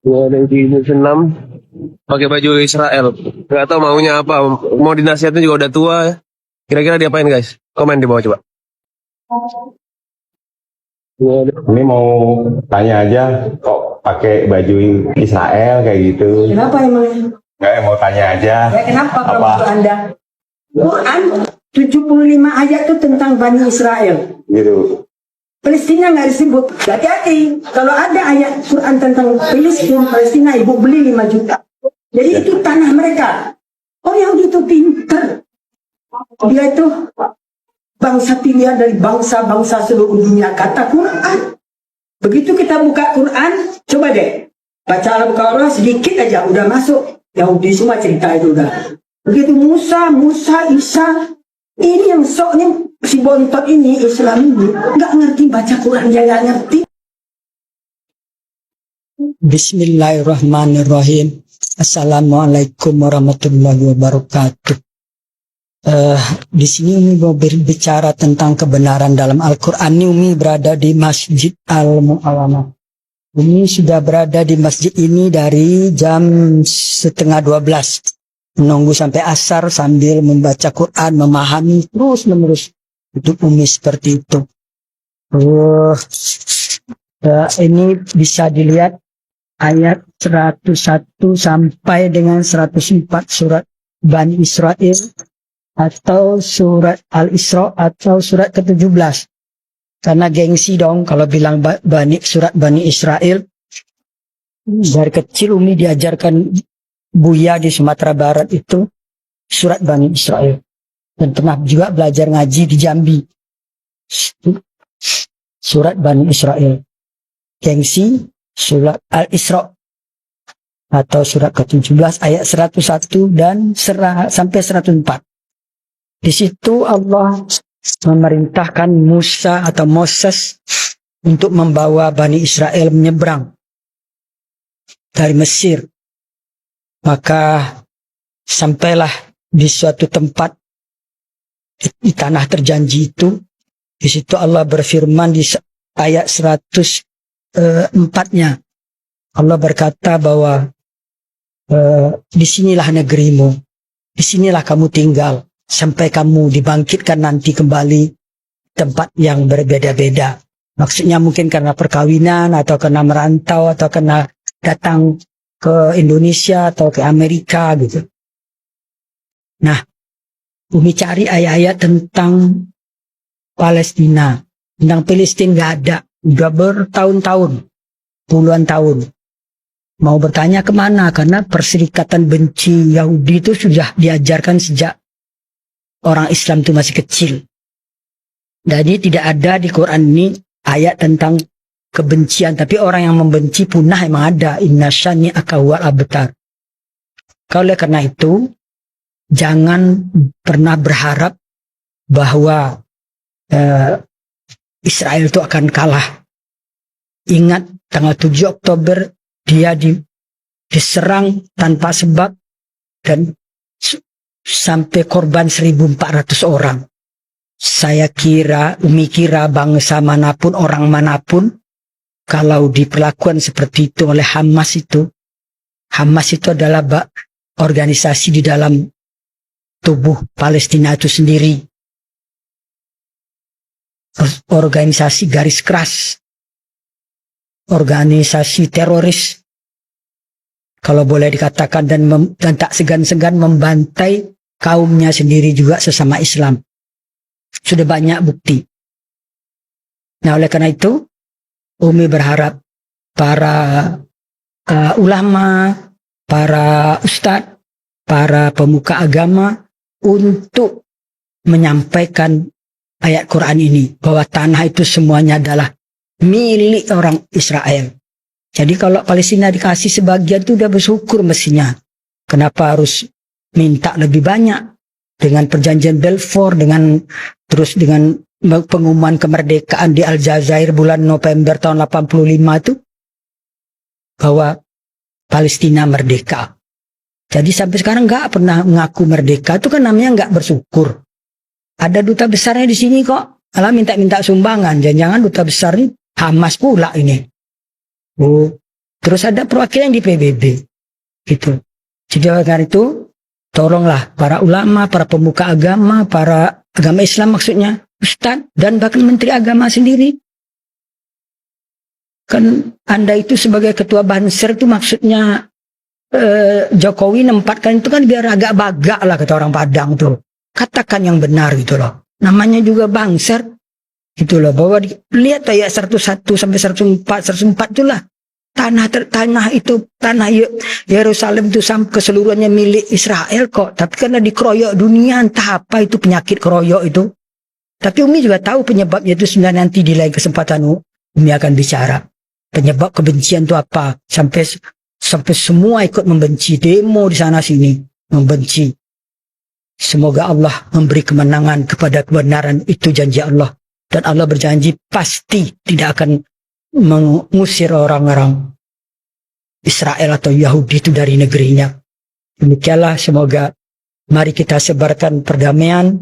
2006 pakai baju Israel. Nggak tahu maunya apa. Mau dinasihatin juga udah tua. Kira-kira diapain guys? Komen di bawah coba. Ini mau tanya aja, kok pakai baju Israel kayak gitu? Kenapa emang? Nggak, mau tanya aja. Ya, kenapa kalau Apa? menurut Anda? Quran 75 ayat itu tentang Bani Israel. Gitu. Palestina nggak disebut. Hati-hati. Kalau ada ayat Quran tentang Palestina, ibu beli 5 juta. Jadi Ya. itu tanah mereka. Oh, Yahudi itu pintar. Dia itu bangsa pilihan dari bangsa-bangsa seluruh dunia, kata Quran. Begitu kita buka Quran, coba deh baca Al-Baqarah sedikit aja udah masuk Yahudi semua cerita itu udah. Begitu Musa, Isa, ini yang sok nih si bontot ini Islam ini nggak ngerti baca Quran, dia nggak ngerti. Bismillahirrahmanirrahim. Assalamualaikum warahmatullahi wabarakatuh. Di sini Umi mau berbicara tentang kebenaran dalam Al-Quran. Ini Umi berada di Masjid Al-Mu'awana. Umi sudah berada di masjid ini dari jam 11:30. Menunggu sampai asar sambil membaca Quran, memahami terus menerus. Hidup Umi seperti itu. Ini bisa dilihat ayat 101 sampai dengan 104 surat Bani Israel, atau surat Al-Isra, atau surat ke-17. Karena gengsi dong kalau bilang surat Bani Israel. Dari kecil Umi diajarkan Buya di Sumatera Barat itu surat Bani Israel. Dan pernah juga belajar ngaji di Jambi. Surat Bani Israel. Gengsi surat Al-Isra atau surat ke-17 ayat 101 dan sampai 104. Di situ Allah memerintahkan Musa atau Moses untuk membawa Bani Israel menyeberang dari Mesir. Maka sampailah di suatu tempat di tanah terjanji itu. Di situ Allah berfirman di ayat 104-nya. Allah berkata bahwa disinilah negerimu, disinilah kamu tinggal. Sampai kamu dibangkitkan nanti kembali tempat yang berbeda-beda. Maksudnya mungkin karena perkawinan, atau karena merantau, atau karena datang ke Indonesia atau ke Amerika gitu. Nah, Umi cari ayat-ayat tentang Palestina. Tentang Palestina nggak ada. Udah bertahun-tahun, puluhan tahun. Mau bertanya kemana? Karena perserikatan benci Yahudi itu sudah diajarkan sejak orang Islam itu masih kecil. Jadi tidak ada di Quran ini ayat tentang kebencian. Tapi orang yang membenci punah emang ada. Inna syani'aka huwal abtar. Oleh karena itu, jangan pernah berharap bahwa Israel itu akan kalah. Ingat tanggal 7 Oktober dia diserang tanpa sebab dan sampai korban 1.400 orang. Saya kira, Umi kira bangsa manapun, orang manapun, kalau diperlakukan seperti itu oleh Hamas itu adalah organisasi di dalam tubuh Palestina itu sendiri. Organisasi garis keras. Organisasi teroris. Kalau boleh dikatakan, dan tak segan-segan membantai kaumnya sendiri juga sesama Islam. Sudah banyak bukti. Nah, oleh karena itu, Umi berharap para ulama, para ustadz, para pemuka agama untuk menyampaikan ayat Quran ini, bahwa tanah itu semuanya adalah milik orang Israel. Jadi kalau Palestina dikasih sebagian itu udah bersyukur mestinya. Kenapa harus minta lebih banyak? Dengan perjanjian Balfour, dengan pengumuman kemerdekaan di Aljazair bulan November tahun 85 itu, bahwa Palestina merdeka. Jadi sampai sekarang nggak pernah mengaku merdeka, itu kan namanya nggak bersyukur. Ada duta besarnya di sini kok, malah minta-minta sumbangan. Jangan-jangan duta besar ini Hamas pula ini. Oh, terus ada perwakilan di PBB gitu. Jadi oleh itu tolonglah para ulama, para pemuka agama, para agama Islam maksudnya, Ustadz dan bahkan Menteri Agama sendiri. Kan Anda itu sebagai ketua Banser itu maksudnya Jokowi nempatkan itu kan biar agak bagak lah kata orang Padang tuh. Katakan yang benar gitu loh. Namanya juga Banser gitu loh. Bahwa lihat ayat 101 sampai 104 itulah. Tanah itu tanah Yerusalem itu sampai keseluruhannya milik Israel kok. Tapi karena dikeroyok dunia entah apa itu penyakit keroyok itu. Tapi Umi juga tahu penyebabnya itu sebenarnya nanti di lain kesempatan Umi akan bicara. Penyebab kebencian itu apa? Sampai semua ikut membenci, demo di sana sini membenci. Semoga Allah memberi kemenangan kepada kebenaran, itu janji Allah. Dan Allah berjanji pasti tidak akan mengusir orang-orang Israel atau Yahudi itu dari negerinya. Demikianlah, semoga mari kita sebarkan perdamaian,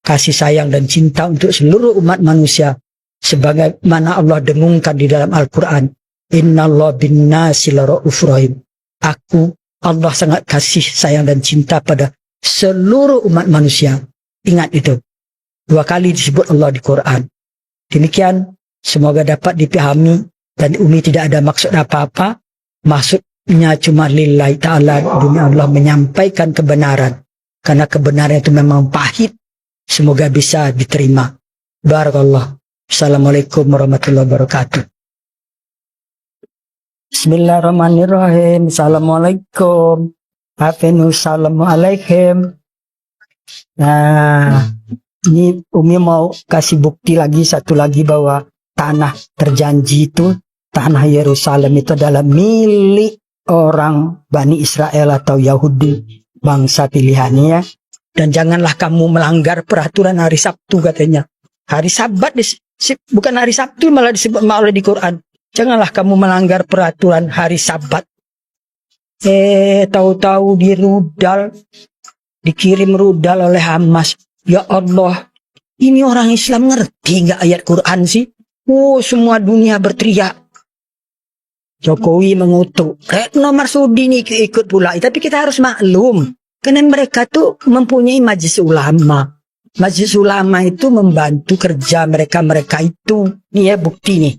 kasih sayang dan cinta untuk seluruh umat manusia. Sebagaimana Allah dengungkan di dalam Al-Quran. Innallah bin nasi laraufur rahim. Aku, Allah sangat kasih sayang dan cinta pada seluruh umat manusia. Ingat itu. 2 kali disebut Allah di Quran. Demikian, semoga dapat dipahami. Dan Umi tidak ada maksud apa-apa. Maksudnya cuma lillahi ta'ala. Demi Allah menyampaikan kebenaran. Karena kebenaran itu memang pahit. Semoga bisa diterima. Barakallah. Assalamualaikum warahmatullahi wabarakatuh. Bismillahirrahmanirrahim. Assalamualaikum. Assalamualaikum. Nah, ini Umi mau kasih bukti lagi satu lagi bahwa tanah terjanji itu, tanah Yerusalem itu adalah milik orang Bani Israel atau Yahudi, bangsa pilihannya ya. Dan janganlah kamu melanggar peraturan hari Sabtu katanya. Hari Sabat bukan hari Sabtu malah disebut malah di Quran. Janganlah kamu melanggar peraturan hari Sabat. Tahu-tahu dikirim rudal oleh Hamas. Ya Allah, ini orang Islam ngerti nggak ayat Quran sih? Oh, semua dunia berteriak. Jokowi mengutuk. Retno Marsudi ini ikut pula. Tapi kita harus maklum. Karena mereka tuh mempunyai majelis ulama. Majelis ulama itu membantu kerja mereka itu. Nih ya bukti nih.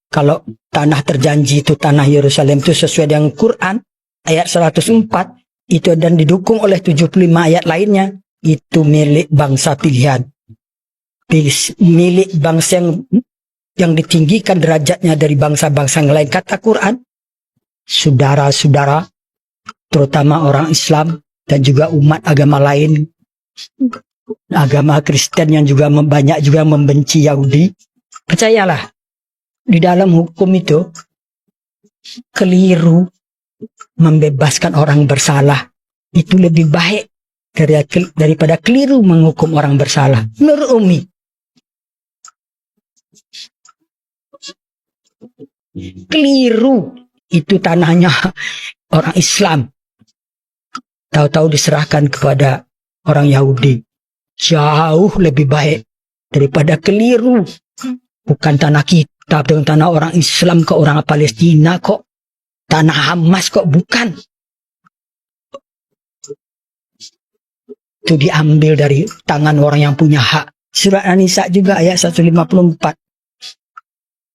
Kalau tanah terjanji itu tanah Yerusalem itu sesuai dengan Quran ayat 104 itu dan didukung oleh 75 ayat lainnya itu milik bangsa pilihan, milik bangsa yang ditinggikan derajatnya dari bangsa-bangsa yang lain. Kata Quran, saudara-saudara terutama orang Islam dan juga umat agama lain, agama Kristen yang juga banyak juga membenci Yahudi, percayalah di dalam hukum itu keliru membebaskan orang bersalah itu lebih baik daripada keliru menghukum orang bersalah. Menurut Umi, keliru itu tanahnya orang Islam, tahu-tahu diserahkan kepada orang Yahudi, jauh lebih baik daripada keliru. Bukan tanah kita dengan tanah orang Islam ke orang Palestina kok, tanah Hamas kok, bukan. Itu diambil dari tangan orang yang punya hak. Surat An-Nisa juga ayat 154.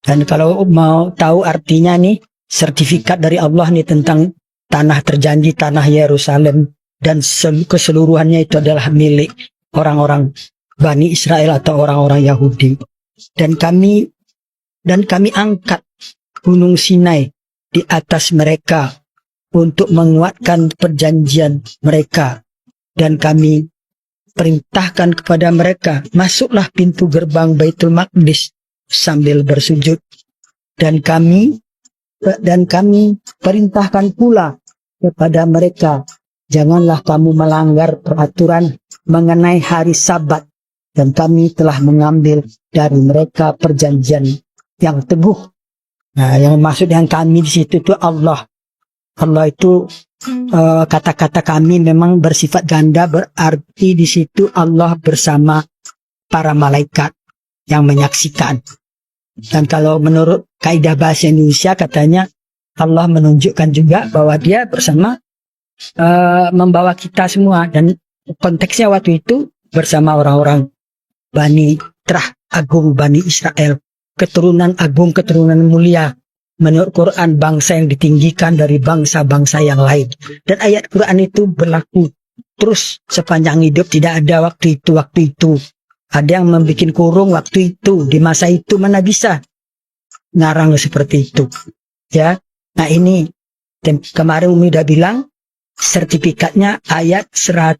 Dan kalau mau tahu artinya nih, sertifikat dari Allah nih tentang tanah terjanji, tanah Yerusalem dan keseluruhannya itu adalah milik orang-orang Bani Israel atau orang-orang Yahudi. Dan kami angkat Gunung Sinai di atas mereka untuk menguatkan perjanjian mereka. Dan kami perintahkan kepada mereka, masuklah pintu gerbang Baitul Maqdis sambil bersujud. Dan kami perintahkan pula kepada mereka, janganlah kamu melanggar peraturan mengenai hari Sabat. Dan kami telah mengambil dari mereka perjanjian yang teguh. Nah, yang maksud yang kami di situ itu Allah. Allah itu kata-kata kami memang bersifat ganda, berarti di situ Allah bersama para malaikat yang menyaksikan. Dan kalau menurut kaidah bahasa Indonesia katanya Allah menunjukkan juga bahwa dia bersama membawa kita semua, dan konteksnya waktu itu bersama orang-orang Bani Terah Agung, Bani Israel, keturunan agung, keturunan mulia. Menurut Quran, bangsa yang ditinggikan dari bangsa-bangsa yang lain. Dan ayat Quran itu berlaku terus sepanjang hidup, tidak ada waktu itu. Ada yang membuat kurung waktu itu, di masa itu mana bisa ngarang seperti itu. Ya, nah ini kemarin Umi udah bilang sertifikatnya ayat 104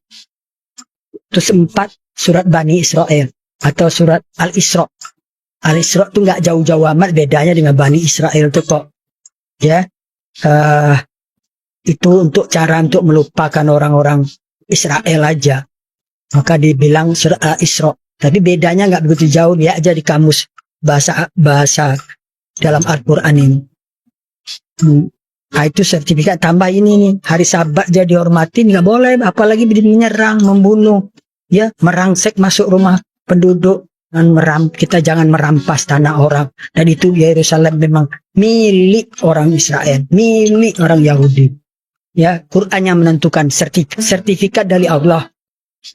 surat Bani Israel atau surat Al-Isra. Al-Isra itu nggak jauh-jauh amat bedanya dengan Bani Israel itu kok. Ya, itu untuk cara untuk melupakan orang-orang Israel aja. Maka dibilang surat Al-Isra. Tapi bedanya nggak begitu jauh, ya aja di kamus bahasa dalam Al-Quran ini. Nah, itu sertifikat tambah ini nih, hari Sabat jadi dihormatin, nggak boleh, apalagi menyerang, membunuh, ya, merangsek masuk rumah penduduk, dan kita jangan merampas tanah orang. Dan itu Yerusalem memang milik orang Israel, milik orang Yahudi. Ya, Quran yang menentukan sertifikat dari Allah.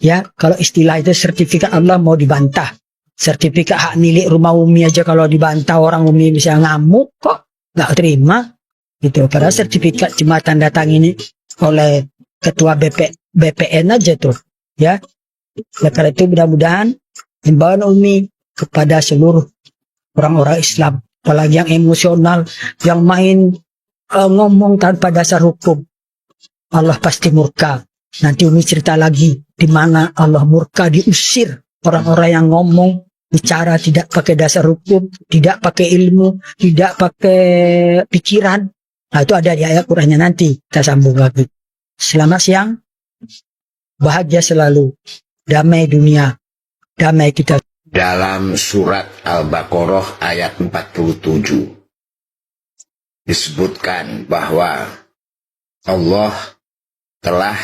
Ya, kalau istilah itu sertifikat Allah mau dibantah. Sertifikat hak milik rumah Umi aja kalau dibantah orang Umi bisa ngamuk kok, nggak terima. Gitu. Padahal sertifikat cuma tanda tangan ini oleh ketua BPN aja tuh, ya. Karena itu mudah-mudahan himbauan Umi kepada seluruh orang-orang Islam, apalagi yang emosional, yang main ngomong tanpa dasar hukum, Allah pasti murka. Nanti Umi cerita lagi di mana Allah murka, diusir orang-orang yang ngomong bicara tidak pakai dasar hukum, tidak pakai ilmu, tidak pakai pikiran. Nah, itu ada di ayat Qur'annya, nanti kita sambung lagi. Selamat siang, bahagia selalu, damai dunia, damai kita. Dalam surat Al-Baqarah ayat 47 disebutkan bahwa Allah telah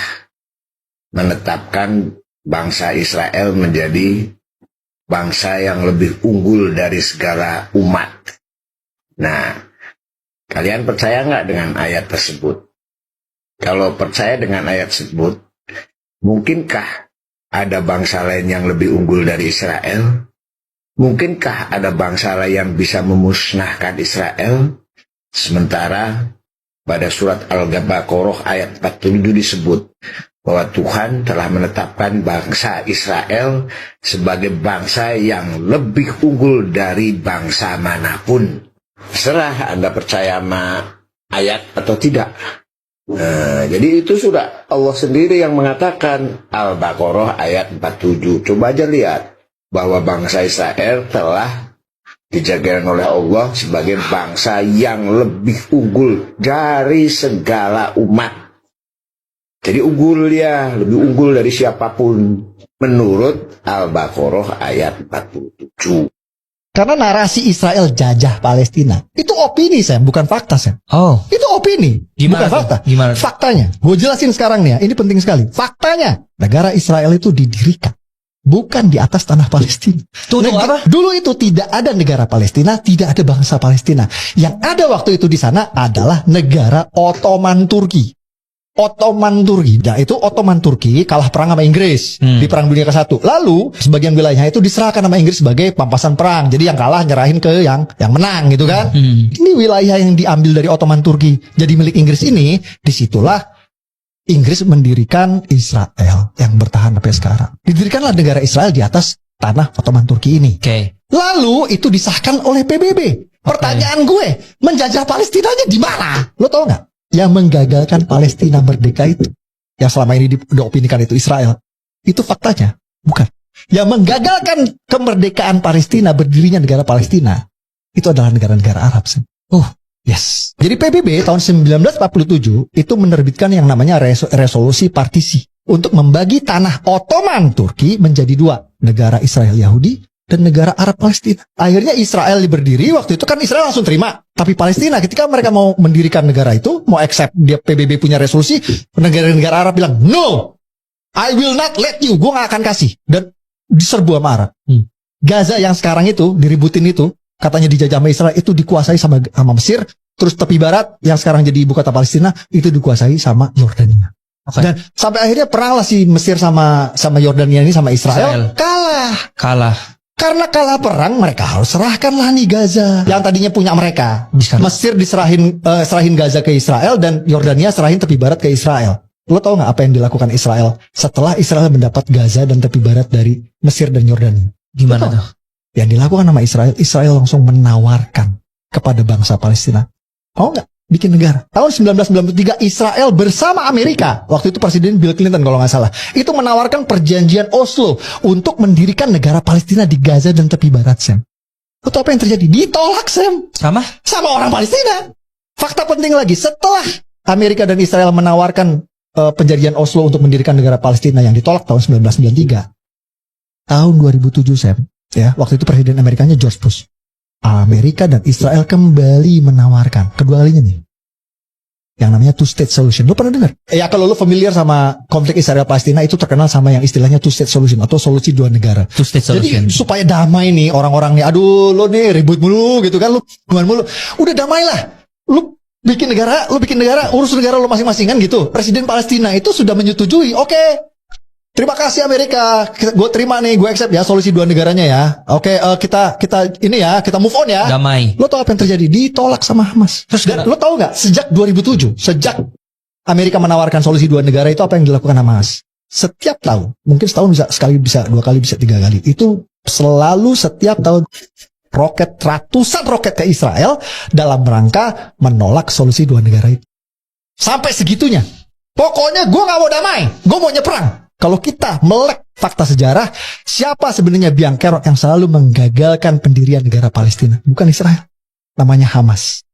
menetapkan bangsa Israel menjadi bangsa yang lebih unggul dari segala umat. Nah, kalian percaya nggak dengan ayat tersebut? Kalau percaya dengan ayat tersebut, mungkinkah ada bangsa lain yang lebih unggul dari Israel? Mungkinkah ada bangsa lain yang bisa memusnahkan Israel? Sementara pada surat Al-Baqarah ayat 47 disebut bahwa Tuhan telah menetapkan bangsa Israel sebagai bangsa yang lebih unggul dari bangsa manapun. Serah Anda percaya sama ayat atau tidak. Nah, jadi itu sudah Allah sendiri yang mengatakan, Al-Baqarah ayat 47. Coba aja lihat bahwa bangsa Israel telah dijagakan oleh Allah sebagai bangsa yang lebih unggul dari segala umat. Jadi unggul dia, lebih unggul dari siapapun menurut Al-Baqarah ayat 47. Karena narasi Israel jajah Palestina itu opini, Sam, bukan fakta, Sam. Oh, Itu opini, Gimana bukan tuh? fakta. Gimana tuh? Faktanya, gue jelasin sekarang nih ya, ini penting sekali. Faktanya, negara Israel itu didirikan bukan di atas tanah Palestina. Apa? Dulu itu tidak ada negara Palestina, tidak ada bangsa Palestina. Yang ada waktu itu di sana adalah negara Ottoman Turki. Ottoman Turki. Nah, itu Ottoman Turki kalah perang sama Inggris di Perang Dunia ke-1. Lalu sebagian wilayahnya itu diserahkan sama Inggris sebagai pampasan perang. Jadi yang kalah nyerahin ke yang menang gitu kan. Ini wilayah yang diambil dari Ottoman Turki jadi milik Inggris ini. Disitulah Inggris mendirikan Israel yang bertahan sampai sekarang. Didirikanlah negara Israel di atas tanah Ottoman Turki ini. Oke. Lalu itu disahkan oleh PBB. Pertanyaan gue, menjajah Palestinanya di mana? Lo tau nggak? Yang menggagalkan Palestina merdeka itu, yang selama ini diopinikan itu Israel, itu faktanya bukan. Yang menggagalkan kemerdekaan Palestina, berdirinya negara Palestina, itu adalah negara-negara Arab. Oh, yes. Jadi PBB tahun 1947 itu menerbitkan yang namanya resolusi partisi untuk membagi tanah Ottoman Turki menjadi dua, negara Israel Yahudi dan negara Arab Palestina. Akhirnya Israel berdiri, waktu itu kan Israel langsung terima. Tapi Palestina ketika mereka mau mendirikan negara itu, mau accept dia PBB punya resolusi, negara-negara Arab bilang, no, I will not let you, gue gak akan kasih. Dan diserbu sama Arab. Gaza yang sekarang itu, diributin itu, katanya dijajah sama Israel, itu dikuasai sama Mesir, terus tepi barat yang sekarang jadi ibu kota Palestina itu dikuasai sama Yordania. Oke. Dan sampai akhirnya perang lah si Mesir sama Yordania ini sama Israel. Kalah. Karena kalah perang, mereka harus serahkanlah nih Gaza yang tadinya punya mereka. Mesir serahin Gaza ke Israel dan Yordania serahin tepi barat ke Israel. Lo tau nggak apa yang dilakukan Israel setelah Israel mendapat Gaza dan tepi barat dari Mesir dan Yordania? Gimana tuh? Yang dilakukan sama Israel langsung menawarkan kepada bangsa Palestina, mau nggak bikin negara? Tahun 1993 Israel bersama Amerika, waktu itu Presiden Bill Clinton kalau nggak salah, itu menawarkan perjanjian Oslo untuk mendirikan negara Palestina di Gaza dan tepi barat, Sam. Lo tau apa yang terjadi? Ditolak, Sam. Sama orang Palestina. Fakta penting lagi, setelah Amerika dan Israel menawarkan perjanjian Oslo untuk mendirikan negara Palestina yang ditolak tahun 1993, tahun 2007, Sam, ya, waktu itu Presiden Amerikanya George Bush. Amerika dan Israel kembali menawarkan kedua kalinya nih yang namanya two state solution. Lu pernah dengar? Ya kalau lu familiar sama konflik Israel Palestina itu terkenal sama yang istilahnya two state solution atau solusi dua negara. Two state solution. Jadi supaya damai nih orang-orang nih, aduh lu nih ribut mulu gitu kan, lu gimana mulu. Udah damailah. Lu bikin negara, urus negara lu masing-masing kan gitu. Presiden Palestina itu sudah menyetujui. Oke. Terima kasih Amerika, gue terima nih, gue accept ya solusi dua negaranya ya. Oke, kita ini ya, kita move on ya. Damai. Lo tau apa yang terjadi? Ditolak sama Hamas. Dan lo tau nggak? Sejak 2007, sejak Amerika menawarkan solusi dua negara itu apa yang dilakukan Hamas? Setiap tahun, mungkin setahun bisa sekali, bisa dua kali, bisa tiga kali. Itu selalu setiap tahun ratusan roket ke Israel dalam rangka menolak solusi dua negara itu. Sampai segitunya. Pokoknya gue nggak mau damai, gue mau nyeperang. Kalau kita melek fakta sejarah, siapa sebenarnya biang kerok yang selalu menggagalkan pendirian negara Palestina? Bukan Israel. Namanya Hamas.